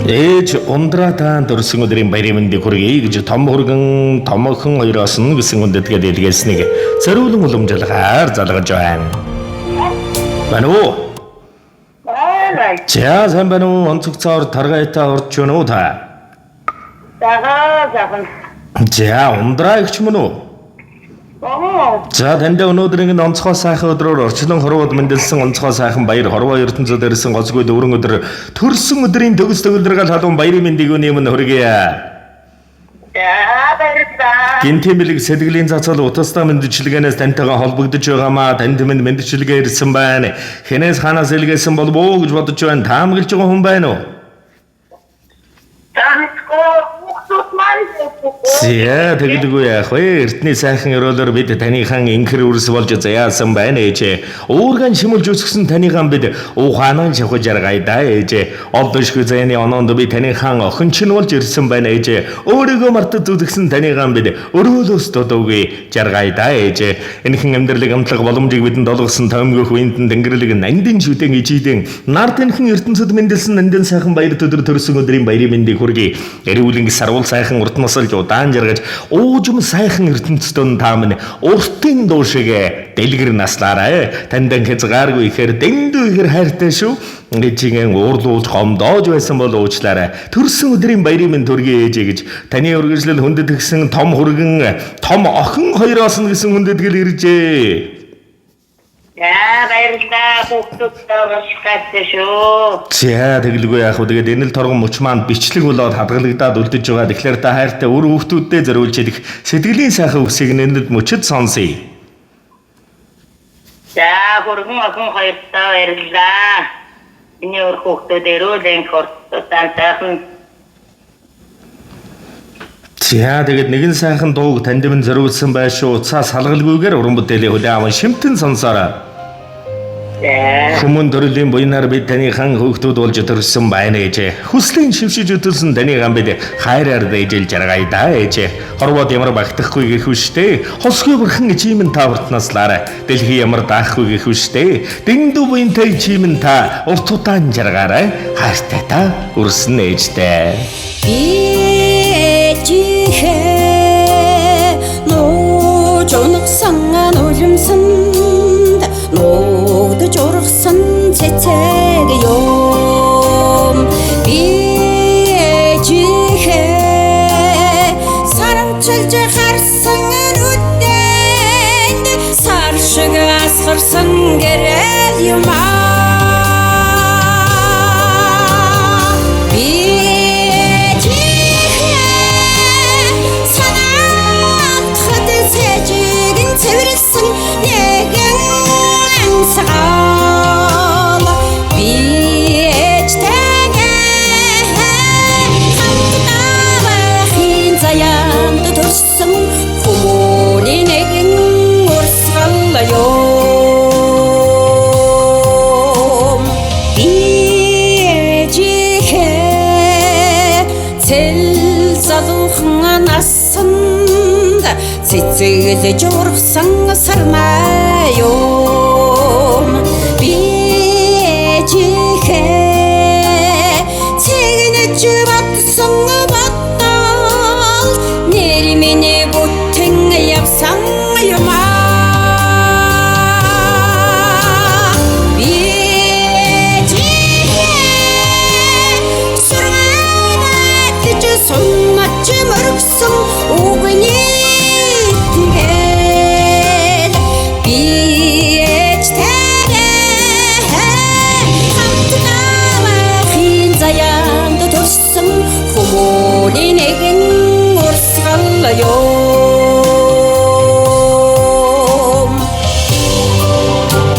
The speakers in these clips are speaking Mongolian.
ээж ундраатай дөрсөн өдрийн баярын мэндийг хүргэе гэж том хүргэн томоохон хоёроос нь гэсэн үндэтгэд илгээснийг цэрүүлэн уламжлахаар залгаж байна. Байна уу? За сайн байна уу? Онцгцоор таргайтаа орж байна уу та? Захан. За ундраа ихч мөн үү? За танд өнөөдрийн онцгой сайхан өдрөөр орчлон хорвоод мэндэлсэн онцгой сайхан баяр хорвоо ертөнцөд ирсэн гоцгүй дөрвөн өдөр төрсөн өдрийн төгс төгөлдрөг халуун баярын мэндийг өнөөмн хүргэе. баярлалаа. Гинтэмэлэг сэтгэлийн цацал утастай мэндчилгээнээс тантайгаа холбогдож байгаамаа танд минь мэндчилгээ ирсэн байна. Хэнээс ханаас илгээсэн болов уу гэж бодож байна. Таамаглаж байгаа хүн байна уу? Зя тэгэлгүй яах вэ? Эртний сайхан өрөөлөөр бид танийхан инхэр үрс болж заяасан байна ээжээ. Уурган шимүүлж өсгсөн танийхан бид ухаанаа шавхаж аргая да ээжээ. Олдошгүй заяаны оноонд би танийхан охин чинь болж ирсэн байна ээжээ. Өөрийгөө мартаж зүтгэсэн танийхан бид өрөөлөөс додоогүй жаргая да ээжээ. Энэхэн амьдралыг амтлах боломжийг бидэнд олгосон томгөх үеинтэн тэнгэрлэг нандин шүтэн ичидэн нарт энэхэн ертөнцөд мэндэлсэн нандин сайхан баяр төдөр төрсөн өдрийн баярын мэндийг хүргэе. Эрүүлэн сарвал сайхан урт насалж удаан жаргаж уужим сайхан ертөнцийн таамн уртын дуу шиг дэлгэр наслаарай. Тандан хязгааргүй ихээр дэндүү ихэр хайртай шүү. Гэжингэн уурлуулж гомдоож байсан бол уучлаарай. Төрсөн өдрийн баярын мэнд төргий ээжээ гэж таны үргэлжлэл хүндэт гисэн том хүргэн том охин хоёроос нь гисэн хүндэтгэл иржээ. баярлалаа. Хүүхдүүдтэй уушлахтай шүү. За тэгэлгүй яах вэ? Тэгээд энэ л торгон мөч маань бичлэг болоод хадгалагдаад үлдэж байгаа. Тэгэхээр та хайртай өр хүүхдүүдтэй зориулж идэх сэтгэлийн сайхан үгсийг нэнд мөчөд сонсъё. За хүргэн охин хоёртой баярлалаа. Миний өр хүүхдүүд эрүүлэн хурцтай сайхан. За тэгээд нэгэн сайхан дууг танд минь зориулсан байх шүү. Цаас салгалгүйгээр уран бүтээлийн хүлээн аван шимтэн сонсоорой. Хүмүүн төрлийн буйнаар бид танийхан хүүхдүүд болж төрсөн байна ээжээ. Хүслийн шившиж өтөлсөн танийхан бид хайраар дээжэл жаргая да ээжээ. Хорвоод ямар багтахгүй гэх хүштэй. Хосгүй бурхан чимэн та уртнаслаарай. Дэлхий ямар даахгүй гэх хүштэй. Дэндүү буйнтай чимэн та урт удаан жаргаарай. Хайртай та өрсөн ээжтэй. Ээжихээ нууж унагсан нулимсанд нуугдж ургасан цэцэг юм. Ээжихээ сарамчилж харсан нүдэнд сар шиг асгарсан гэрэл юм аа. Цэцэглэж ургасан сармай юм. Би ээжихээ цэгнэж батсан бодол нэр миний бүтэн явсан юм аа. Би ээжихээ сургaalж суммач мөргсөн үгний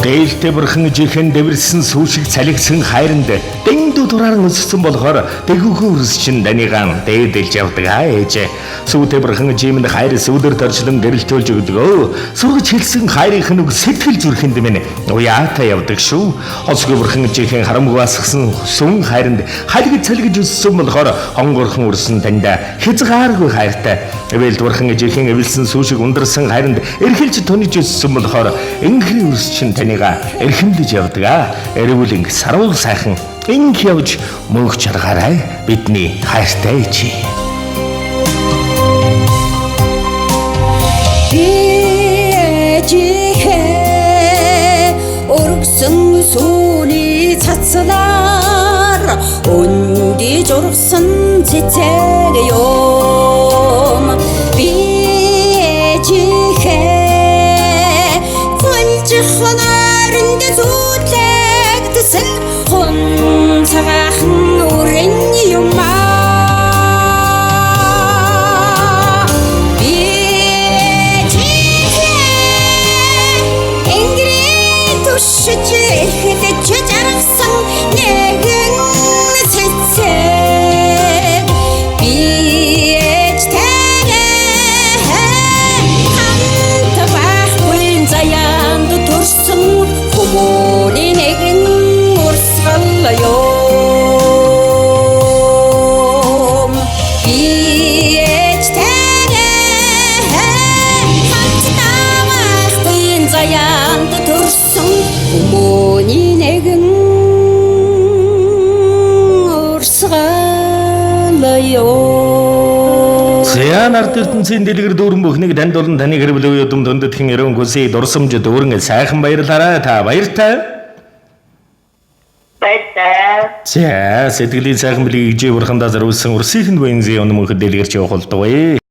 Дээлтэй бурхан жихэн дэвэрсэн сүүшиг цалигсан хайранд дэндүү дураар өссөн болохоор дэгүүхөө үрс чин данигаан дээдэлж явдаг ээж. Сүүтэй бурхан жимэнд хайр сүудэр төрчлөн гэрэлтүүлж өгдөг. Сургаж хэлсэн хайрынх нь сэтгэл зүрхэнд минь уяатаа явдаг шүү. Хосгүй бурхан жихэн харамгүй асгсан сүн хайранд халиг цалигж өссөн болохоор хонгорхон үрсэн танд хязгааргүй хайртай. Эвэл бурхан жихэн эвэлсэн сүүшиг ундарсан хайранд эрхэлж тонож өссөн болохоор энхри үрс чин таныг эрхэмлэж явдаг. Эрүүл сарвал сайхан инх явж мөнх чаргаарай бидний хайртай чи. 비지해 오륙성 소리 찻슬날 온디 조룩선 지체게요 비지해 펀지 하나른데 소택 뜻은 혼자가 오랜 이유만 수지 그대 주장성 내근 세세 비에치테게 한터바 혼자양도 돌성 고모니 내근 오르살라요 비에치테게 한터바 혼자양도 돌성 고모니 내근 урсгалаё. Зян ард ертөнцийн дэлгэр дүүрэн бүхнийг танд болон таны гэр бүлийн удам дөндөдхийн эрүүн хүсээ дурсамж дүүрэн сайхан баярлаарай та баяртай. Баярлалаа. За сэтгэлийн сайхан билгийг ижээ бурхандаа зориулсан урсхийн вензи өнөмөнх дэлгэрч явах болтугай.